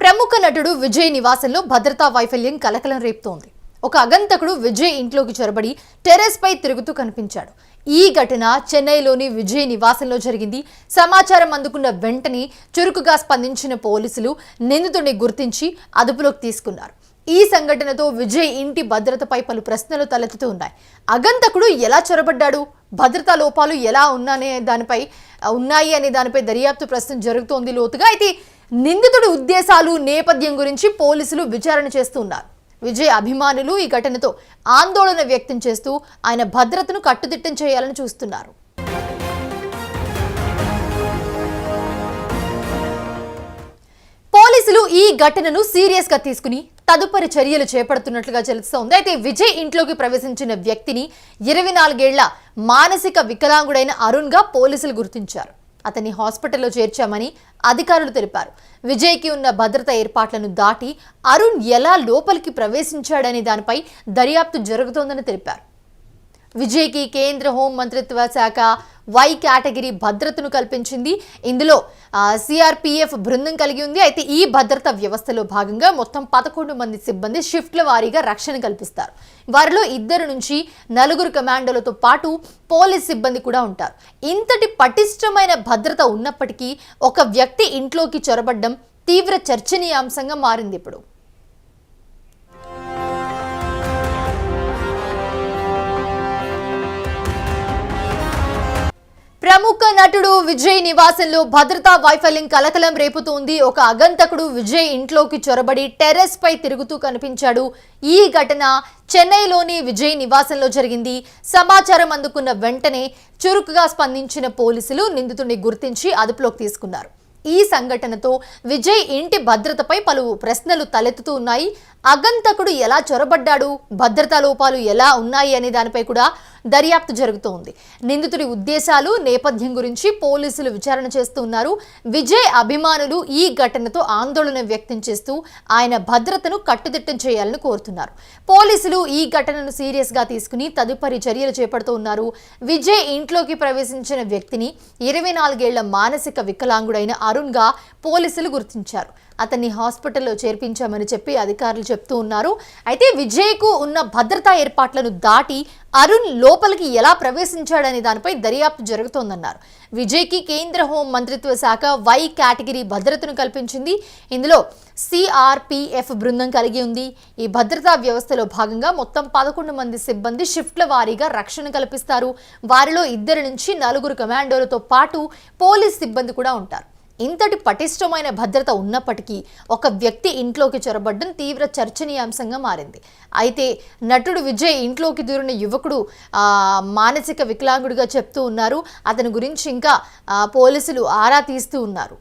ప్రముఖ నటుడు విజయ్ నివాసంలో భద్రతా వైఫల్యం కలకలం రేపుతోంది. ఒక అగంతకుడు విజయ్ ఇంట్లోకి చొరబడి టెర్రస్ పై తిరుగుతూ కనిపించాడు. ఈ ఘటన చెన్నైలోని విజయ్ నివాసంలో జరిగింది. సమాచారం అందుకున్న వెంటనే చురుకుగా స్పందించిన పోలీసులు నిందితుడిని గుర్తించి అదుపులోకి తీసుకున్నారు. ఈ సంఘటనతో విజయ్ ఇంటి భద్రతపై పలు ప్రశ్నలు తలెత్తుతూ ఉన్నాయి. అగంతకుడు ఎలా చొరబడ్డాడు, భద్రతా లోపాలు ఎలా ఉన్నాయి అనే దానిపై దర్యాప్తు ప్రస్తుతం జరుగుతోంది లోతుగా. అయితే నిందితుడి ఉద్దేశాలు, నేపథ్యం గురించి పోలీసులు విచారణ చేస్తున్నారు. విజయ్ అభిమానులు ఈ ఘటనతో ఆందోళన వ్యక్తం చేస్తూ ఆయన భద్రతను కట్టుదిట్టం చేయాలని చూస్తున్నారు. పోలీసులు ఈ ఘటనను సీరియస్ గా తీసుకుని తదుపరి చర్యలు చేపడుతున్నట్లుగా తెలుస్తోంది. అయితే విజయ్ ఇంట్లోకి ప్రవేశించిన వ్యక్తిని 24 ఏళ్ల మానసిక వికలాంగుడైన అరుణ్ గా పోలీసులు గుర్తించారు. అతన్ని హాస్పిటల్లో చేర్చామని అధికారులు తెలిపారు. విజయ్కి ఉన్న భద్రతా ఏర్పాట్లను దాటి అరుణ్ ఎలా లోపలికి ప్రవేశించాడనే దానిపై దర్యాప్తు జరుగుతోందని తెలిపారు. విజయ్కి కేంద్ర హోం మంత్రిత్వ శాఖ వై కేటగిరీ భద్రతను కల్పించింది. ఇందులో సిఆర్పిఎఫ్ బృందం కలిగి ఉంది. అయితే ఈ భద్రతా వ్యవస్థలో భాగంగా మొత్తం 11 మంది సిబ్బంది షిఫ్ట్ల వారీగా రక్షణ కల్పిస్తారు. వారిలో 2 నుంచి 4 కమాండోలతో పాటు పోలీస్ సిబ్బంది కూడా ఉంటారు. ఇంతటి పటిష్టమైన భద్రత ఉన్నప్పటికీ ఒక వ్యక్తి ఇంట్లోకి చొరబడ్డం తీవ్ర చర్చనీయాంశంగా మారింది. ఇప్పుడు ప్రముఖ నటుడు విజయ్ నివాసంలో భద్రతా వైఫల్యం కలకలం రేపుతోంది. ఒక అగంతకుడు విజయ్ ఇంట్లోకి చొరబడి టెర్రస్ పై తిరుగుతూ కనిపించాడు. ఈ ఘటన చెన్నైలోని విజయ్ నివాసంలో జరిగింది. సమాచారం అందుకున్న వెంటనే చురుకుగా స్పందించిన పోలీసులు నిందితుడిని గుర్తించి అదుపులోకి తీసుకున్నారు. ఈ సంఘటనతో విజయ్ ఇంటి భద్రతపై పలు ప్రశ్నలు తలెత్తుతూ ఉన్నాయి. అగంతకుడు ఎలా చొరబడ్డాడు, భద్రతా లోపాలు ఎలా ఉన్నాయి అనే దానిపై కూడా దర్యాప్తు జరుగుతోంది. నిందితుడి ఉద్దేశాలు, నేపథ్యం గురించి పోలీసులు విచారణ చేస్తూ ఉన్నారు. విజయ్ అభిమానులు ఈ ఘటనతో ఆందోళన వ్యక్తం చేస్తూ ఆయన భద్రతను కట్టుదిట్టం చేయాలని కోరుతున్నారు. పోలీసులు ఈ ఘటనను సీరియస్ గా తీసుకుని తదుపరి చర్యలు చేపడుతూ ఉన్నారు. విజయ్ ఇంట్లోకి ప్రవేశించిన వ్యక్తిని 24 ఏళ్ల మానసిక వికలాంగుడైన అరుణ్ గా పోలీసులు గుర్తించారు. అతన్ని హాస్పిటల్లో చేర్పించామని చెప్పి అధికారులు చెప్తూ ఉన్నారు. అయితే విజయ్కు ఉన్న భద్రతా ఏర్పాట్లను దాటి అరుణ్ లోపలికి ఎలా ప్రవేశించాడనే దానిపై దర్యాప్తు జరుగుతోందన్నారు. విజయ్కి కేంద్ర హోం మంత్రిత్వ శాఖ వై కేటగిరీ భద్రతను కల్పించింది. ఇందులో సిఆర్పిఎఫ్ బృందం కలిగి ఉంది. ఈ భద్రతా వ్యవస్థలో భాగంగా మొత్తం 11 మంది సిబ్బంది షిఫ్ట్ల వారీగా రక్షణ కల్పిస్తారు. వారిలో 2 నుంచి 4 కమాండోలతో పాటు పోలీస్ సిబ్బంది కూడా ఉంటారు. ఇంతటి పటిష్టమైన భద్రత ఉన్నప్పటికీ ఒక వ్యక్తి ఇంట్లోకి చొరబడ్డం తీవ్ర చర్చనీయాంశంగా మారింది. అయితే నటుడు విజయ్ ఇంట్లోకి దూరిన యువకుడు మానసిక వికలాంగుడిగా చెప్తూ ఉన్నారు. అతని గురించి ఇంకా పోలీసులు ఆరా తీస్తూ ఉన్నారు.